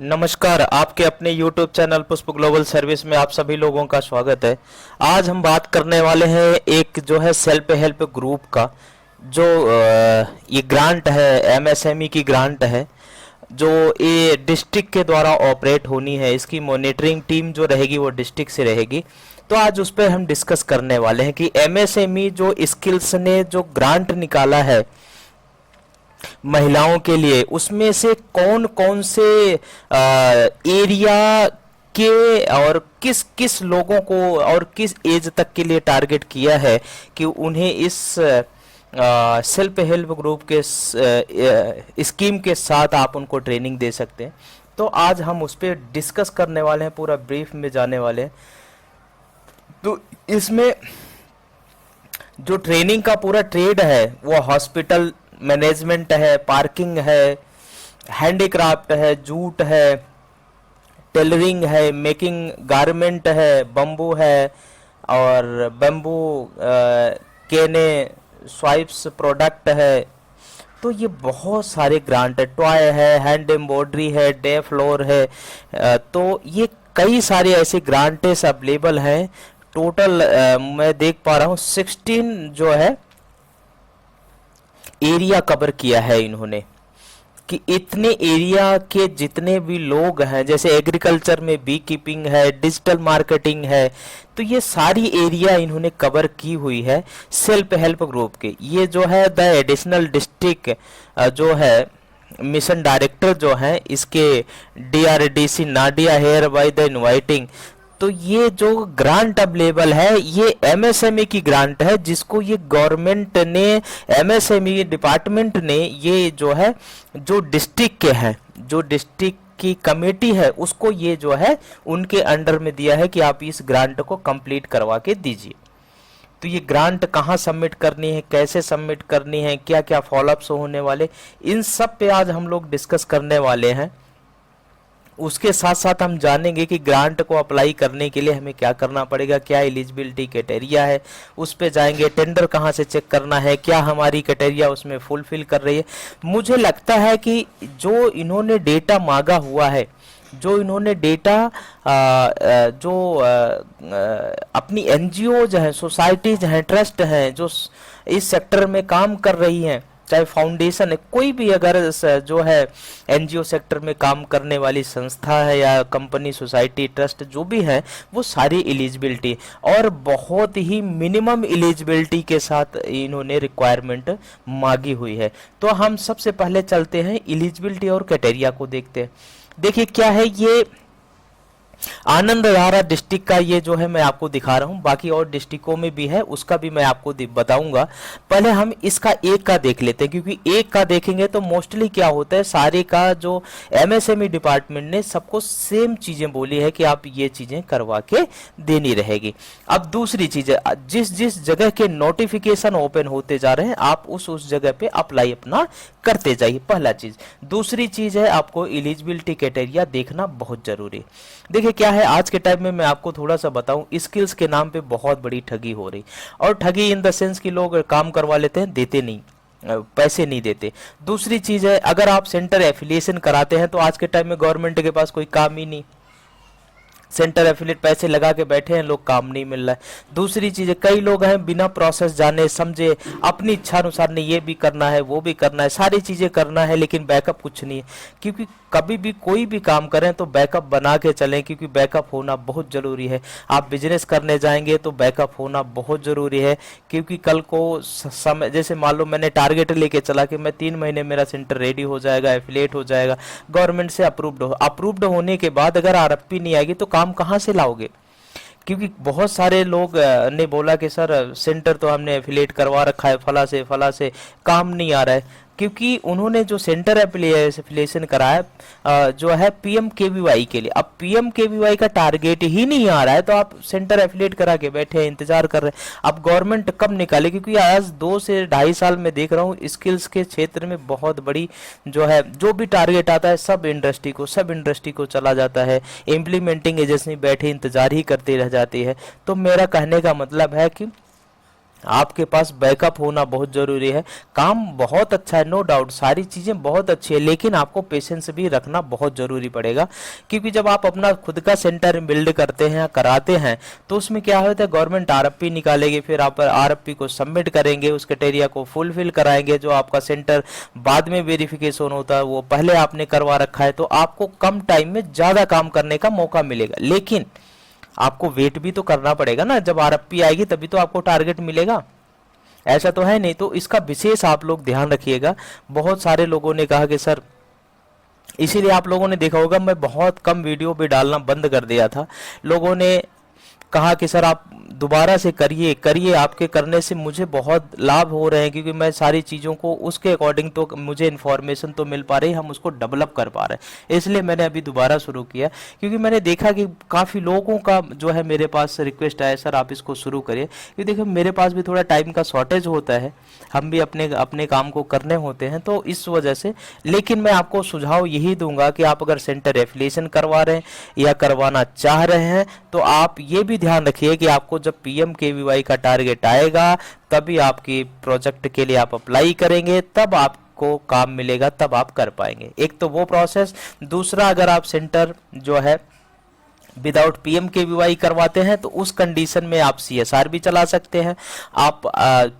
नमस्कार, आपके अपने YouTube चैनल पुष्प ग्लोबल सर्विस में आप सभी लोगों का स्वागत है। आज हम बात करने वाले हैं एक जो है सेल्फ हेल्प ग्रुप का, जो ये ग्रांट है, एमएसएमई की ग्रांट है, जो ये डिस्ट्रिक्ट के द्वारा ऑपरेट होनी है। इसकी मॉनिटरिंग टीम जो रहेगी वो डिस्ट्रिक्ट से रहेगी। तो आज उस पर हम डिस्कस करने वाले हैं कि एमएसएमई जो स्किल्स ने जो ग्रांट निकाला है महिलाओं के लिए, उसमें से कौन कौन से एरिया के और किस किस लोगों को और किस एज तक के लिए टारगेट किया है कि उन्हें इस सेल्फ हेल्प ग्रुप के स्कीम के साथ आप उनको ट्रेनिंग दे सकते हैं। तो आज हम उस पर डिस्कस करने वाले हैं, पूरा ब्रीफ में जाने वाले हैं। तो इसमें जो ट्रेनिंग का पूरा ट्रेड है वो हॉस्पिटल मैनेजमेंट है, पार्किंग है, हैंडीक्राफ्ट है, जूट है, टेलरिंग है, मेकिंग गारमेंट है, बम्बू है और बम्बू केने स्वाइप्स प्रोडक्ट है। तो ये बहुत सारे ग्रांट है, टॉय है, हैंड एम्ब्रॉयडरी है, डे फ्लोर है। तो ये कई सारे ऐसे ग्रांटेस अवेलेबल हैं। टोटल मैं देख पा रहा हूँ 16 जो है एरिया कवर किया है इन्होंने, कि इतने एरिया के जितने भी लोग हैं, जैसे एग्रीकल्चर में बी कीपिंग है, डिजिटल मार्केटिंग है, तो ये सारी एरिया इन्होंने कवर की हुई है सेल्फ हेल्प ग्रुप के। ये जो है द एडिशनल डिस्ट्रिक्ट जो है मिशन डायरेक्टर जो है इसके DRDC Nadia hereby the inviting. तो ये जो ग्रांट अवेलेबल है ये एमएसएमई की ग्रांट है, जिसको ये गवर्नमेंट ने, एमएसएमई डिपार्टमेंट ने, ये जो है जो डिस्ट्रिक्ट के हैं, जो डिस्ट्रिक्ट की कमेटी है, उसको ये जो है उनके अंडर में दिया है कि आप इस ग्रांट को कंप्लीट करवा के दीजिए। तो ये ग्रांट कहाँ सबमिट करनी है, कैसे सबमिट करनी है, क्या क्या फॉलोअप्स होने वाले, इन सब पे आज हम लोग डिस्कस करने वाले हैं। उसके साथ साथ हम जानेंगे कि ग्रांट को अप्लाई करने के लिए हमें क्या करना पड़ेगा, क्या एलिजिबिलिटी क्राइटेरिया है, उस पे जाएंगे। टेंडर कहाँ से चेक करना है, क्या हमारी क्राइटेरिया उसमें फुलफिल कर रही है। मुझे लगता है कि जो इन्होंने डेटा मांगा हुआ है, जो इन्होंने डेटा अपनी एनजीओ हैं, सोसाइटीज हैं, ट्रस्ट हैं, जो इस सेक्टर में काम कर रही हैं, चाहे फाउंडेशन है, कोई भी अगर जो है एनजीओ सेक्टर में काम करने वाली संस्था है या कंपनी, सोसाइटी, ट्रस्ट जो भी है, वो सारी एलिजिबिलिटी और बहुत ही मिनिमम एलिजिबिलिटी के साथ इन्होंने रिक्वायरमेंट मांगी हुई है। तो हम सबसे पहले चलते हैं एलिजिबिलिटी और क्राइटेरिया को देखते हैं। देखिए क्या है, ये आनंदधारा डिस्ट्रिक्ट का ये जो है मैं आपको दिखा रहा हूं, बाकी और डिस्ट्रिक्टों में भी है, उसका भी मैं आपको बताऊंगा। पहले हम इसका एक का देख लेते हैं, क्योंकि एक का देखेंगे तो मोस्टली क्या होता है, सारे का जो एमएसएमई डिपार्टमेंट ने सबको सेम चीजें बोली है कि आप ये चीजें करवा के देनी रहेगी। अब दूसरी चीज है, जिस जिस जगह के नोटिफिकेशन ओपन होते जा रहे हैं आप उस जगह पे अप्लाई अपना करते जाइए, पहला चीज। दूसरी चीज है, आपको एलिजिबिलिटी क्राइटेरिया देखना बहुत जरूरी। देखिए क्या है, आज के टाइम में मैं आपको थोड़ा सा बताऊं, स्किल्स के नाम पे बहुत बड़ी ठगी हो रही, और ठगी इन द सेंस कि लोग काम करवा लेते हैं, देते नहीं, पैसे नहीं देते। दूसरी चीज है, अगर आप सेंटर एफिलिएशन कराते हैं तो आज के टाइम में गवर्नमेंट के पास कोई काम ही नहीं, सेंटर एफिलिएट पैसे लगा के बैठे हैं लोग, काम नहीं मिल रहा है। दूसरी चीज है, कई लोग हैं बिना प्रोसेस जाने समझे अपनी इच्छा अनुसार ने ये भी करना है, वो भी करना है, सारी चीजें करना है, लेकिन बैकअप कुछ नहीं है। क्योंकि कभी भी कोई भी काम करें तो बैकअप बना के चलें, क्योंकि बैकअप होना बहुत जरूरी है। आप बिजनेस करने जाएंगे तो बैकअप होना बहुत जरूरी है, क्योंकि कल को समय, जैसे मान लो मैंने टारगेट लेके चला कि मैं 3 महीने मेरा सेंटर रेडी हो जाएगा, एफिलिएट हो जाएगा, गवर्नमेंट से अप्रूव्ड होने के बाद अगर आरएफपी नहीं आएगी तो काम कहां से लाओगे। क्योंकि बहुत सारे लोग ने बोला कि सर सेंटर तो हमने एफिलिएट करवा रखा है, फला से काम नहीं आ रहा है, क्योंकि उन्होंने जो सेंटर एफिलिएशन कराया जो है पीएमकेवीवाई के लिए। अब पीएमकेवीवाई का टारगेट ही नहीं आ रहा है तो आप सेंटर एफिलिएट करा के बैठे हैं, इंतजार कर रहे हैं। अब गवर्नमेंट कब निकाले, क्योंकि आज 2 से 2.5 साल में देख रहा हूँ स्किल्स के क्षेत्र में बहुत बड़ी जो है, जो भी टारगेट आता है सब इंडस्ट्री को चला जाता है, इम्प्लीमेंटिंग एजेंसी बैठे इंतजार ही करती रह जाती है। तो मेरा कहने का मतलब है कि आपके पास बैकअप होना बहुत जरूरी है। काम बहुत अच्छा है, नो डाउट, सारी चीजें बहुत अच्छी है, लेकिन आपको पेशेंस भी रखना बहुत जरूरी पड़ेगा। क्योंकि जब आप अपना खुद का सेंटर बिल्ड करते हैं या कराते हैं तो उसमें क्या होता है, गवर्नमेंट आरएफपी निकालेगी, फिर आप आरएफपी को सबमिट करेंगे, उस क्राइटेरिया को फुलफिल कराएंगे। जो आपका सेंटर बाद में वेरिफिकेशन होता है वो पहले आपने करवा रखा है, तो आपको कम टाइम में ज्यादा काम करने का मौका मिलेगा। लेकिन आपको वेट भी तो करना पड़ेगा ना, जब आरएफपी आएगी तभी तो आपको टारगेट मिलेगा, ऐसा तो है नहीं। तो इसका विशेष आप लोग ध्यान रखिएगा। बहुत सारे लोगों ने कहा कि सर, इसीलिए आप लोगों ने देखा होगा मैं बहुत कम वीडियो पे डालना बंद कर दिया था। लोगों ने कहा कि सर आप दोबारा से करिए करिए, आपके करने से मुझे बहुत लाभ हो रहे हैं, क्योंकि मैं सारी चीज़ों को उसके अकॉर्डिंग तो मुझे इन्फॉर्मेशन तो मिल पा रही है, हम उसको डेवलप कर पा रहे हैं। इसलिए मैंने अभी दोबारा शुरू किया, क्योंकि मैंने देखा कि काफ़ी लोगों का जो है मेरे पास रिक्वेस्ट आया, सर आप इसको शुरू करिए। क्योंकि देखिए मेरे पास भी थोड़ा टाइम का शॉर्टेज होता है, हम भी अपने अपने काम को करने होते हैं, तो इस वजह से। लेकिन मैं आपको सुझाव यही दूंगा कि आप अगर सेंटर एफिलिएशन करवा रहे हैं या करवाना चाह रहे हैं तो आप ये भी ध्यान रखिए कि आपको जब पीएमकेवीवाई का टारगेट आएगा तभी आपकी प्रोजेक्ट के लिए आप अप्लाई करेंगे, तब आपको काम मिलेगा, तब आप कर पाएंगे। एक तो वो प्रोसेस। दूसरा, अगर आप सेंटर जो है विदाउट पीएमकेवीवाई करवाते हैं तो उस कंडीशन में आप सीएसआर भी चला सकते हैं, आप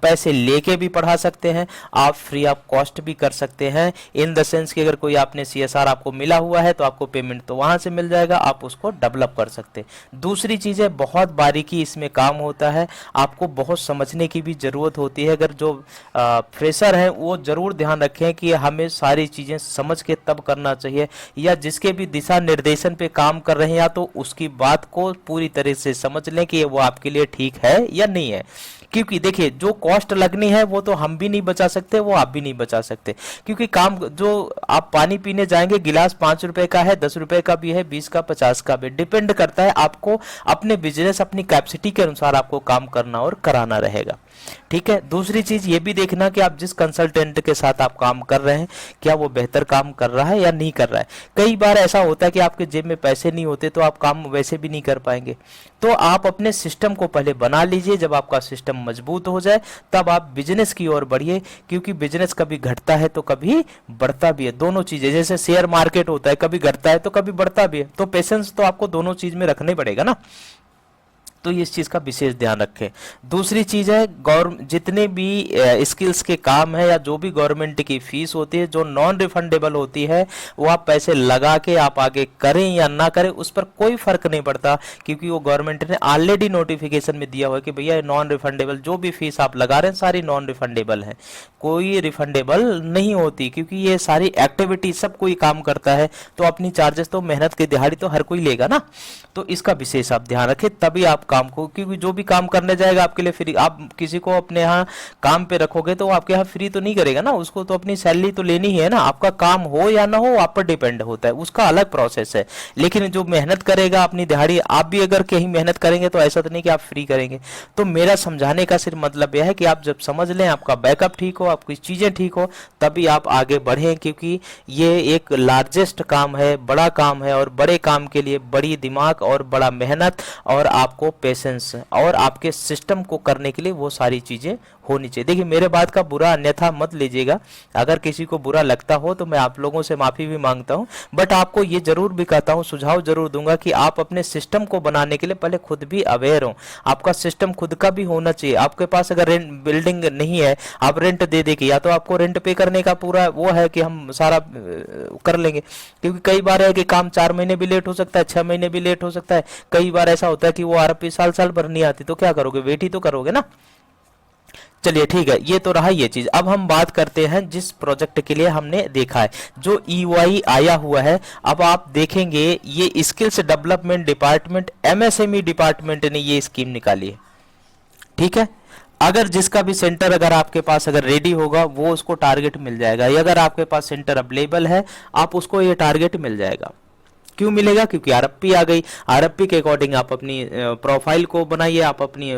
पैसे लेके भी पढ़ा सकते हैं, आप फ्री ऑफ कॉस्ट भी कर सकते हैं। इन द सेंस कि अगर कोई आपने सीएसआर आपको मिला हुआ है तो आपको पेमेंट तो वहां से मिल जाएगा, आप उसको डेवलप कर सकते हैं। दूसरी चीज है, बहुत बारीकी इसमें काम होता है, आपको बहुत समझने की भी जरूरत होती है। अगर जो फ्रेशर है वो जरूर ध्यान रखें कि हमें सारी चीजें समझ के तब करना चाहिए, या जिसके भी दिशा निर्देशन पे काम कर रहे हैं या तो उसकी बात को पूरी तरह से समझ लें कि वो आपके लिए ठीक है या नहीं है। क्योंकि देखिए जो कॉस्ट लगनी है वो तो हम भी नहीं बचा सकते, वो आप भी नहीं बचा सकते। क्योंकि काम जो आप पानी पीने जाएंगे, गिलास 5 रुपए का है, 10 रुपए का भी है, 20 का 50 का भी, डिपेंड करता है आपको अपने बिजनेस अपनी कैपेसिटी के अनुसार आपको काम करना और कराना रहेगा। ठीक है। दूसरी चीज ये भी देखना कि आप जिस कंसल्टेंट के साथ आप काम कर रहे हैं क्या वो बेहतर काम कर रहा है या नहीं कर रहा है। कई बार ऐसा होता है कि आपके जेब में पैसे नहीं होते तो आप काम वैसे भी नहीं कर पाएंगे। तो आप अपने सिस्टम को पहले बना लीजिए, जब आपका सिस्टम मजबूत हो जाए तब आप बिजनेस की ओर बढ़िए, क्योंकि बिजनेस कभी घटता है तो कभी बढ़ता भी है। दोनों चीजें, जैसे शेयर मार्केट होता है, कभी घटता है तो कभी बढ़ता भी है, तो पेशेंस तो आपको दोनों चीज में रखना ही पड़ेगा ना। तो इस चीज का विशेष ध्यान रखें। दूसरी चीज है, जितने भी स्किल्स के काम है या जो भी गवर्नमेंट की फीस होती है जो नॉन रिफंडेबल होती है, वो आप पैसे लगा के आप आगे करें या ना करें उस पर कोई फर्क नहीं पड़ता, क्योंकि वो गवर्नमेंट ने ऑलरेडी नोटिफिकेशन में दिया हुआ है कि भैया नॉन रिफंडेबल जो भी फीस आप लगा रहे हैं सारी नॉन रिफंडेबल है, कोई रिफंडेबल नहीं होती। क्योंकि ये सारी एक्टिविटी सब कोई काम करता है तो अपनी चार्जेस तो मेहनत की दिहाड़ी तो हर कोई लेगा ना। तो इसका विशेष आप ध्यान रखें, तभी आप काम को, क्योंकि जो भी काम करने जाएगा आपके लिए फ्री, आप किसी को अपने यहाँ काम पे रखोगे तो वो आपके यहाँ फ्री तो नहीं करेगा ना, उसको तो अपनी सैलरी तो लेनी ही है ना। आपका काम हो या ना हो आप पर डिपेंड होता है, उसका अलग प्रोसेस है। लेकिन जो मेहनत करेगा अपनी दिहाड़ी, आप भी अगर कहीं मेहनत करेंगे तो ऐसा तो नहीं कि आप फ्री करेंगे। तो मेरा समझाने का सिर्फ मतलब यह है कि आप जब समझ लें, आपका बैकअप ठीक हो, आपकी चीजें ठीक हो, तभी आप आगे बढ़ें। क्योंकि ये एक लार्जेस्ट काम है, बड़ा काम है, और बड़े काम के लिए बड़ी दिमाग और बड़ा मेहनत और आपको पेशेंस और आपके सिस्टम को करने के लिए वो सारी चीजें होनी चाहिए। देखिए मेरे बात का बुरा अन्यथा मत लीजिएगा, अगर किसी को बुरा लगता हो तो मैं आप लोगों से माफी भी मांगता हूं, बट आपको ये जरूर भी कहता हूं, सुझाव जरूर दूंगा कि आप अपने सिस्टम को बनाने के लिए पहले खुद भी अवेयर हो। आपका सिस्टम खुद का भी होना चाहिए। आपके पास अगर रेंट बिल्डिंग नहीं है, आप रेंट दे दे के, या तो आपको रेंट पे करने का पूरा वो है कि हम सारा कर लेंगे, क्योंकि कई बार है कि काम 4 महीने भी लेट हो सकता है, 6 महीने भी लेट हो सकता है। कई बार ऐसा होता है कि वो आरपी साल साल भर नहीं आती, तो क्या करोगे, वेट ही तो करोगे ना। चलिए ठीक है, ये तो रहा ये चीज। अब हम बात करते हैं जिस प्रोजेक्ट के लिए हमने देखा है, जो ईवाई आया हुआ है। अब आप देखेंगे ये skills development department, MSME department ने ये स्कीम निकाली है। ठीक है, अगर जिसका भी सेंटर अगर आपके पास अगर रेडी होगा वो उसको टारगेट मिल जाएगा, या अगर आपके पास सेंटर अवेलेबल है आप उसको ये टारगेट मिल जाएगा। क्यों मिलेगा? क्योंकि आरएफपी आ गई। आरएफपी के अकॉर्डिंग आप अपनी प्रोफाइल को बनाइए, आप अपनी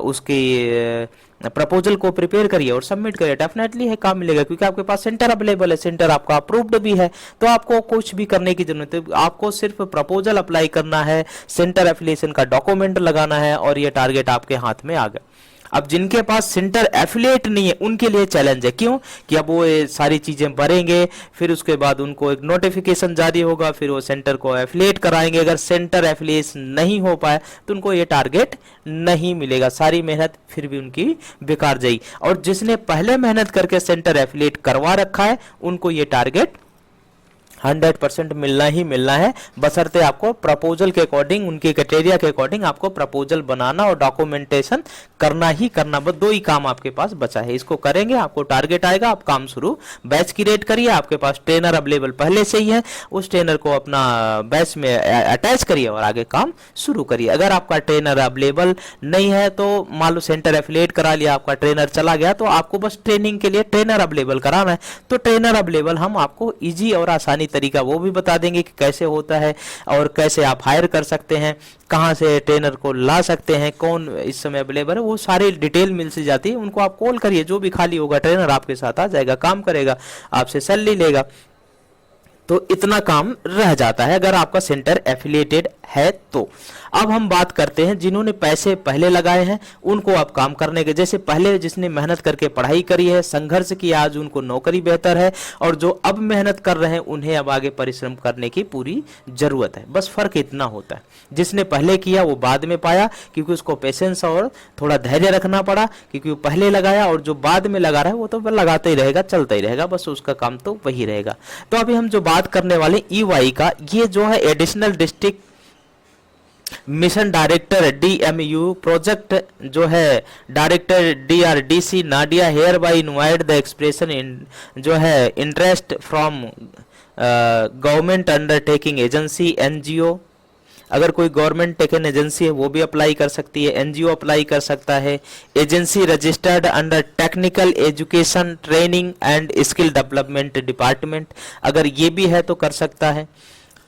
उसकी प्रपोजल को प्रिपेयर करिए और सबमिट करिए, डेफिनेटली है काम मिलेगा, क्योंकि आपके पास सेंटर अवेलेबल है, सेंटर आपका अप्रूव्ड भी है। तो आपको कुछ भी करने की जरूरत है, आपको सिर्फ प्रपोजल अप्लाई करना है, सेंटर एफिलिएशन का डॉक्यूमेंट लगाना है और ये टारगेट आपके हाथ में आ गया। अब जिनके पास सेंटर एफिलिएट नहीं है उनके लिए चैलेंज है। क्यों? कि अब वो ये सारी चीजें भरेंगे, फिर उसके बाद उनको एक नोटिफिकेशन जारी होगा, फिर वो सेंटर को एफिलिएट कराएंगे। अगर सेंटर एफिलिएशन नहीं हो पाए तो उनको ये टारगेट नहीं मिलेगा, सारी मेहनत फिर भी उनकी बेकार जाएगी। और जिसने पहले मेहनत करके सेंटर एफिलिएट करवा रखा है उनको ये टारगेट 100% मिलना ही मिलना है, बशर्ते आपको प्रपोजल के अकॉर्डिंग, उनके क्राइटेरिया के अकॉर्डिंग आपको प्रपोजल बनाना और डॉक्यूमेंटेशन करना ही करना। बस दो ही काम आपके पास बचा है, इसको करेंगे आपको टारगेट आएगा, आप काम शुरू। बैच क्रिएट करिए, आपके पास ट्रेनर अवेलेबल पहले से ही है, उस ट्रेनर को अपना बैच में अटैच करिए और आगे काम शुरू करिए। अगर आपका ट्रेनर अवेलेबल नहीं है तो मान लो सेंटर एफिलिएट करा लिया, आपका ट्रेनर चला गया, तो आपको बस ट्रेनिंग के लिए ट्रेनर अवेलेबल कराना है। तो ट्रेनर अवेलेबल हम आपको इजी और आसानी तरीका वो भी बता देंगे कि कैसे होता है और कैसे आप हायर कर सकते हैं, कहां से ट्रेनर को ला सकते हैं, कौन इस समय अवेलेबल है, वो सारी डिटेल मिल से जाती है। उनको आप कॉल करिए, जो भी खाली होगा ट्रेनर आपके साथ आ जाएगा, काम करेगा, आपसे सैलरी लेगा। तो इतना काम रह जाता है अगर आपका सेंटर एफिलिएटेड है तो। अब हम बात करते हैं जिन्होंने पैसे पहले लगाए हैं उनको अब काम करने के, जैसे पहले जिसने मेहनत करके पढ़ाई करी है, संघर्ष किया, आज उनको नौकरी बेहतर है, और जो अब मेहनत कर रहे हैं उन्हें अब आगे परिश्रम करने की पूरी जरूरत है। बस फर्क इतना होता है, जिसने पहले किया वो बाद में पाया, क्योंकि उसको पेशेंस और थोड़ा धैर्य रखना पड़ा, क्योंकि वो पहले लगाया, और जो बाद में लगा रहा है वो तो लगाता ही रहेगा, चलता ही रहेगा, बस उसका काम तो वही रहेगा। तो अभी हम जो बात करने वाले ईवाई का, ये जो है additional district mission director DMU project जो है director DRDC Nadia hereby invite the expression in जो है interest from government undertaking agency NGO. अगर कोई गवर्नमेंट टेकन एजेंसी है वो भी अप्लाई कर सकती है, एनजीओ अप्लाई कर सकता है, agency registered under technical education training and skill development department, अगर ये भी है तो कर सकता है,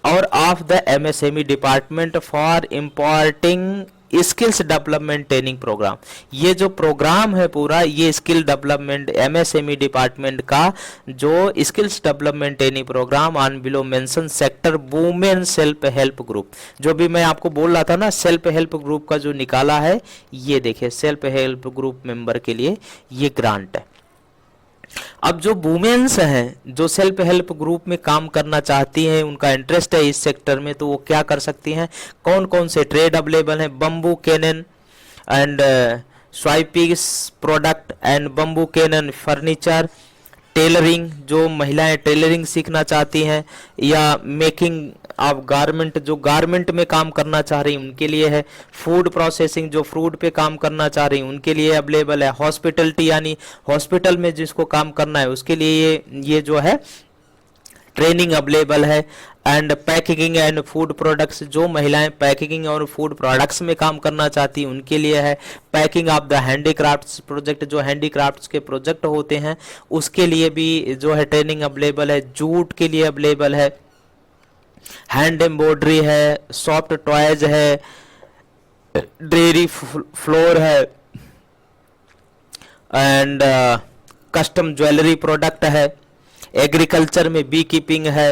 और of the MSME department for importing skills development training program. ये जो प्रोग्राम है पूरा, ये स्किल डेवलपमेंट एमएसएमई डिपार्टमेंट का जो skills development training program on below mention sector women self help group, जो भी मैं आपको बोल रहा था ना, सेल्फ हेल्प ग्रुप का जो निकाला है, ये देखिए सेल्फ हेल्प ग्रुप मेंबर के लिए ये ग्रांट है। अब जो वुमेन्स हैं जो सेल्फ हेल्प ग्रुप में काम करना चाहती हैं, उनका इंटरेस्ट है इस सेक्टर में, तो वो क्या कर सकती हैं, कौन कौन से ट्रेड अवेलेबल हैं, bamboo cane and swipes product and bamboo cane furniture, tailoring, जो महिलाएं टेलरिंग सीखना चाहती हैं, या मेकिंग ऑफ गारमेंट, जो गारमेंट में काम करना चाह रही हैं उनके लिए है, फूड प्रोसेसिंग, जो फूड पे काम करना चाह रही हैं उनके लिए अवेलेबल है, हॉस्पिटलिटी यानी हॉस्पिटल में जिसको काम करना है उसके लिए ये जो है ट्रेनिंग अवेलेबल है, and packaging and food products, जो महिलाएं पैकेजिंग और फूड प्रोडक्ट्स में काम करना चाहती हैं उनके लिए है, packing of the handicrafts project, जो हैंडीक्राफ्ट्स के प्रोजेक्ट होते हैं उसके लिए भी जो है ट्रेनिंग अवेलेबल है, जूट के लिए अवेलेबल है, हैंड एम्ब्रॉयडरी है, सॉफ्ट टॉयज है, डेयरी फ्लोर है, एंड कस्टम ज्वेलरी प्रोडक्ट है, एग्रीकल्चर में बी कीपिंग है,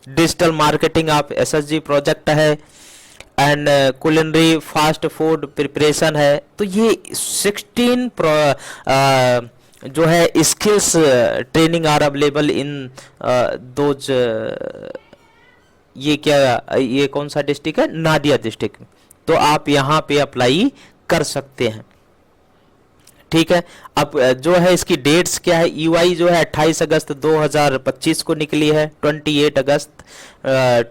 digital marketing of SSG project है, and culinary fast food preparation है। तो ये 16 जो है skills training are available in those, ये क्या, ये कौन सा डिस्ट्रिक्ट है, नादिया डिस्ट्रिक्ट। तो आप यहाँ पे अप्लाई कर सकते हैं, ठीक है। अब जो है इसकी डेट्स क्या है, ईवाई जो है 28 अगस्त 2025 को निकली है, 28 अगस्त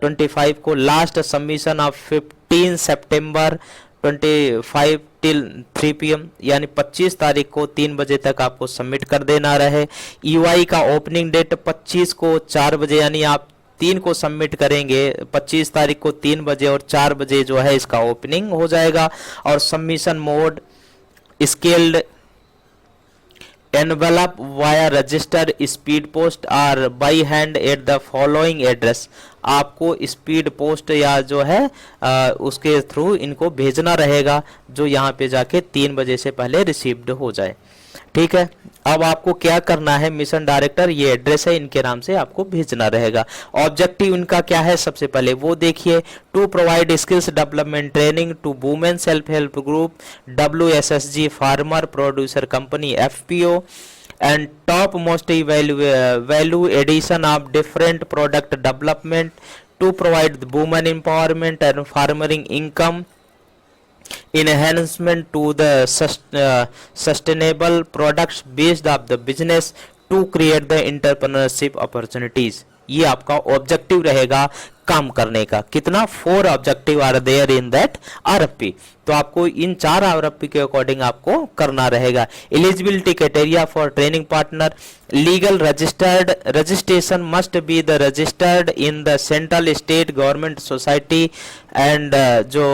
25 को, last submission of 15 September 25 till 3 PM, यानी 25 तारीख को 3 बजे तक आपको सबमिट कर देना रहे। ईवाई का ओपनिंग डेट 25 को 4 बजे, यानी आप 3 को सबमिट करेंगे 25 तारीख को 3 बजे, और 4 बजे जो है इसका ओपनिंग हो जाएगा। और submission mode scaled envelope via register speed post और by hand at the following address, आपको स्पीड पोस्ट या जो है उसके थ्रू इनको भेजना रहेगा, जो यहाँ पे जाके 3 बजे से पहले रिसीव्ड हो जाए। ठीक है। अब आपको क्या करना है, मिशन डायरेक्टर ये एड्रेस है, इनके नाम से आपको भेजना रहेगा। ऑब्जेक्टिव इनका क्या है, सबसे पहले वो देखिए, to provide skills development training to women self help group, WSSG farmer producer company FPO, and top most value addition of different product development to provide women empowerment and farming income enhancement to the sustainable products based of the business to create the entrepreneurship opportunities। ये आपका objective रहेगा काम करने का। कितना, 4 objective are there in that RFP। तो आपको इन 4 RFP के अकॉर्डिंग आपको करना रहेगा। Eligibility criteria for training partner, legal registered, registration must be the registered in the central state government society and जो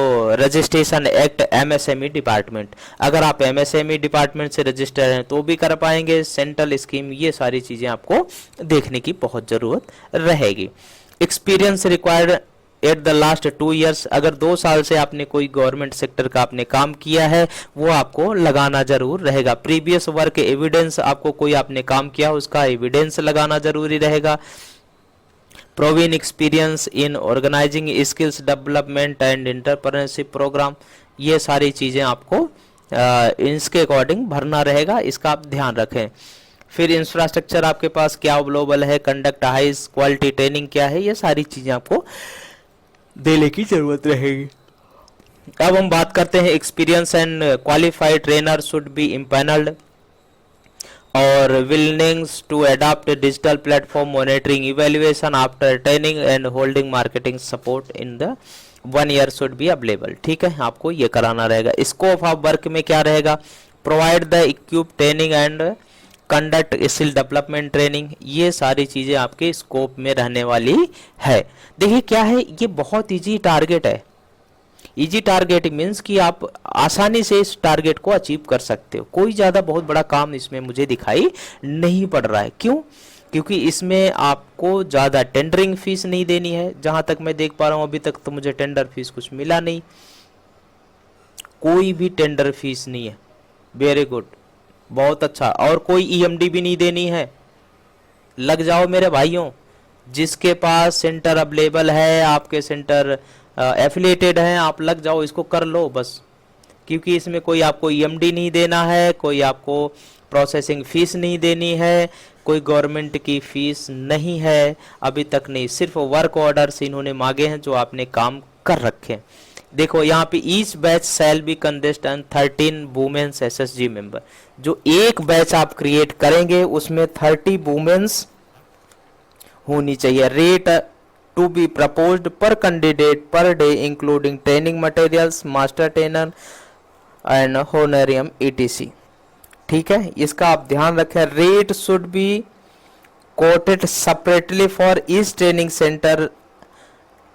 रजिस्ट्रेशन एक्ट MSME डिपार्टमेंट। अगर आप MSME department से रजिस्टर हैं तो भी कर पाएंगे, सेंट्रल स्कीम, ये सारी चीजें आपको देखने की बहुत जरूरत रहेगी। Experience required at the last 2 years, अगर 2 साल से आपने कोई गवर्नमेंट सेक्टर का आपने काम किया है वो आपको लगाना जरूर रहेगा। प्रीवियस वर्क एविडेंस, आपको कोई आपने काम किया उसका एविडेंस लगाना जरूरी रहेगा। Proven experience in organizing skills development and entrepreneurship program, ये सारी चीजें आपको इसके अकॉर्डिंग भरना रहेगा, इसका आप ध्यान रखें। फिर इंफ्रास्ट्रक्चर आपके पास क्या अवेलेबल है, कंडक्ट हाई क्वालिटी ट्रेनिंग क्या है, ये सारी चीजें आपको देने की जरूरत रहेगी। अब हम बात करते हैं experience and qualified trainer should be empanelled और willings to adopt digital platform monitoring evaluation after training and holding marketing support in the 1 year should be available. ठीक है, आपको ये कराना रहेगा। स्कोप ऑफ वर्क में क्या रहेगा, provide the equip training and conduct skill development training, ये सारी चीजें आपके स्कोप में रहने वाली है। देखिए क्या है, ये बहुत इजी टारगेट है। इजी टारगेट मीन्स कि आप आसानी से इस टारगेट को अचीव कर सकते हो। कोई ज्यादा बहुत बड़ा काम इसमें मुझे दिखाई नहीं पड़ रहा है। क्यों? क्योंकि इसमें आपको ज्यादा टेंडरिंग फीस नहीं देनी है। जहां तक मैं देख पा रहा हूं अभी तक तो मुझे टेंडर फीस कुछ मिला नहीं, कोई भी टेंडर फीस नहीं है। वेरी गुड, बहुत अच्छा। और कोई EMD भी नहीं देनी है। लग जाओ मेरे भाइयों, जिसके पास सेंटर अवेलेबल है, आपके सेंटर एफिलिएटेड हैं, आप लग जाओ, इसको कर लो बस। क्योंकि इसमें कोई आपको EMD नहीं देना है, कोई आपको प्रोसेसिंग फीस नहीं देनी है, कोई गवर्नमेंट की फीस नहीं है, अभी तक नहीं। सिर्फ वर्क ऑर्डर्स इन्होंने मांगे हैं जो आपने काम कर रखे। देखो यहाँ पे each batch shall be consist and 13 womens SSG member. जो एक बैच आप क्रिएट करेंगे उसमें 30 वुमेन्स होनी चाहिए। Rate to be proposed per candidate per day including training materials, master trainer and honorarium ETC। ठीक है, इसका आप ध्यान रखें। Rate should be quoted separately for each training centre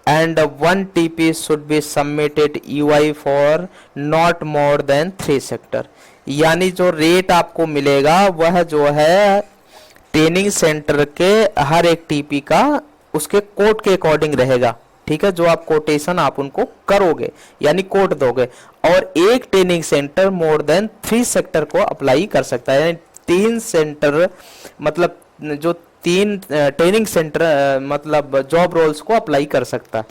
and 1 TP should be submitted UI for not more than 3 sector। यानी जो rate आपको मिलेगा वह जो है ट्रेनिंग सेंटर के हर एक TP का उसके कोड के अकॉर्डिंग रहेगा। ठीक है, जो आप कोटेशन आप उनको करोगे यानी कोड दोगे। और एक training centre more than 3 sector को अप्लाई कर सकता है, यानी 3 सेंटर मतलब जो 3 ट्रेनिंग सेंटर मतलब जॉब रोल्स को अप्लाई कर सकता है।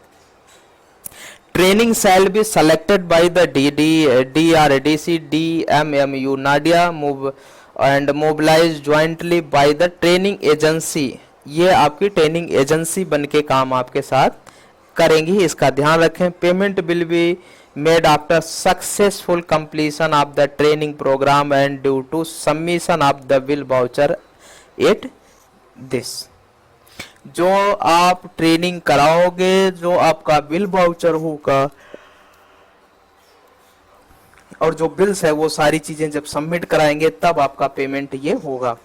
Training shall be selected by the DRDC DMMU Nadia and mobilize jointly by the training agency. ये आपकी ट्रेनिंग एजेंसी बन के काम आपके साथ करेंगी, इसका ध्यान रखें। Payment will be made after successful completion of the training program and due to submission of the bill voucher at this. जो आप ट्रेनिंग कराओगे, जो आपका बिल वाउचर होगा और जो बिल्स है वो सारी चीजें जब सबमिट कराएंगे तब आपका पेमेंट ये होगा।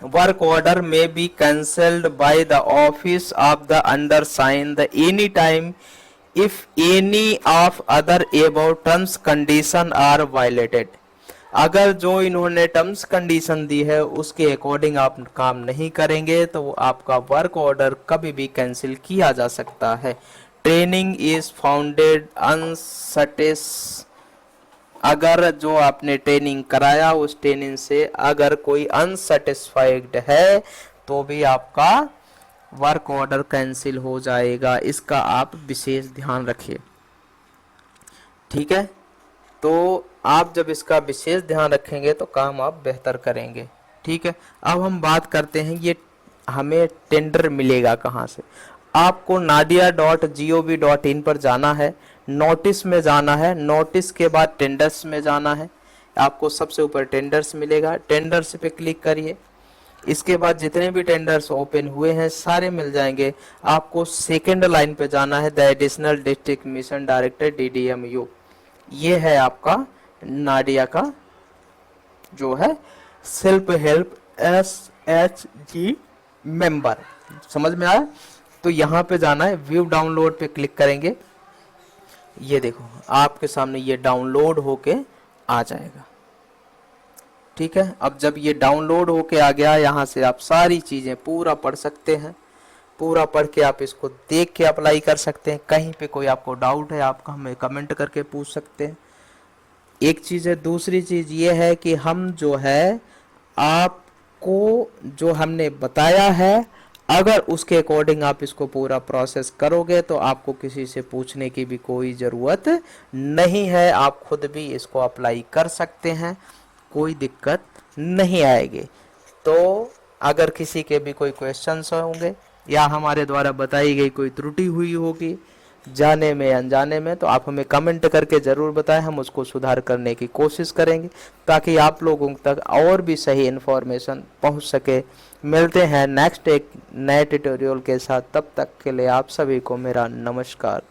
वर्क ऑर्डर में be cancelled by the office of the undersigned any time if any of other about terms condition are violated. अगर जो इन्होंने टर्म्स कंडीशन दी है उसके अकॉर्डिंग आप काम नहीं करेंगे तो आपका वर्क ऑर्डर कभी भी कैंसिल किया जा सकता है। ट्रेनिंग इज फाउंडेड अगर जो आपने ट्रेनिंग कराया उस ट्रेनिंग से अगर कोई अनसेटिस्फाइड है तो भी आपका वर्क ऑर्डर कैंसिल हो जाएगा, इसका आप विशेष ध्यान रखिए। ठीक है, तो आप जब इसका विशेष ध्यान रखेंगे तो काम आप बेहतर करेंगे। ठीक है, अब हम बात करते हैं ये हमें टेंडर मिलेगा कहाँ से। आपको nadia.gov.in पर जाना है, नोटिस में जाना है, नोटिस के बाद टेंडर्स में जाना है। आपको सबसे ऊपर टेंडर्स मिलेगा, टेंडर्स पे क्लिक करिए। इसके बाद जितने भी टेंडर्स ओपन हुए हैं सारे मिल जाएंगे। आपको सेकंड लाइन पे जाना है, the additional district mission director DDMU। ये है आपका नाडिया का जो है सेल्फ हेल्प SHG मेंबर। समझ में आया? तो यहाँ पे जाना है, व्यू डाउनलोड पे क्लिक करेंगे। ये देखो आपके सामने ये डाउनलोड होके आ जाएगा। ठीक है, अब जब ये डाउनलोड होके आ गया, यहाँ से आप सारी चीजें पूरा पढ़ सकते हैं। पूरा पढ़ के आप इसको देख के अप्लाई कर सकते हैं। कहीं पे कोई आपको डाउट है आप हमें कमेंट करके पूछ सकते हैं। एक चीज़ है। दूसरी चीज़ ये है कि हम जो है आपको जो हमने बताया है, अगर उसके अकॉर्डिंग आप इसको पूरा प्रोसेस करोगे तो आपको किसी से पूछने की भी कोई ज़रूरत नहीं है। आप खुद भी इसको अप्लाई कर सकते हैं, कोई दिक्कत नहीं आएगी। तो अगर किसी के भी कोई क्वेश्चंस होंगे या हमारे द्वारा बताई गई कोई त्रुटि हुई होगी जाने में अनजाने में, तो आप हमें कमेंट करके ज़रूर बताएं, हम उसको सुधार करने की कोशिश करेंगे ताकि आप लोगों तक और भी सही इन्फॉर्मेशन पहुंच सके। मिलते हैं नेक्स्ट एक नए ट्यूटोरियल के साथ, तब तक के लिए आप सभी को मेरा नमस्कार।